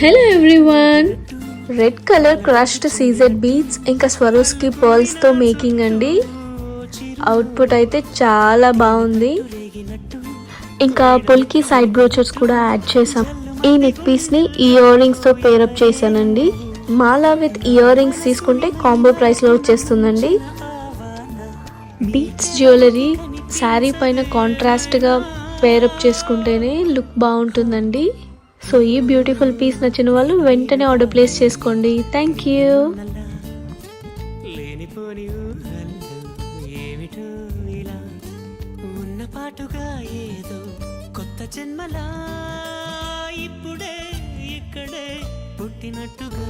Hello everyone, red colour crushed CZ beads ఇంకా Swarovski పర్ల్స్తో making అండి. Output అయితే చాలా బాగుంది. ఇంకా పొల్కి సైడ్ బ్రోచర్స్ కూడా యాడ్ చేసాం. ఈ నెక్ పీస్ని ఇయర్ రింగ్స్తో పేరప్ చేశానండి. మాలా విత్ ఇయర్ రింగ్స్ తీసుకుంటే కాంబో ప్రైస్లో వచ్చేస్తుందండి. బీడ్స్ జ్యువెలరీ శారీ పైన కాంట్రాస్ట్గా పేరప్ చేసుకుంటేనే లుక్ బాగుంటుందండి. సో ఈ బ్యూటిఫుల్ పీస్ నచ్చిన వాళ్ళు వెంటనే ఆర్డర్ ప్లేస్ చేసుకోండి. Thank you. పాటుగా ఏదో కొత్త జన్మలా ఇప్పుడే ఇక్కడే పుట్టినట్టుగా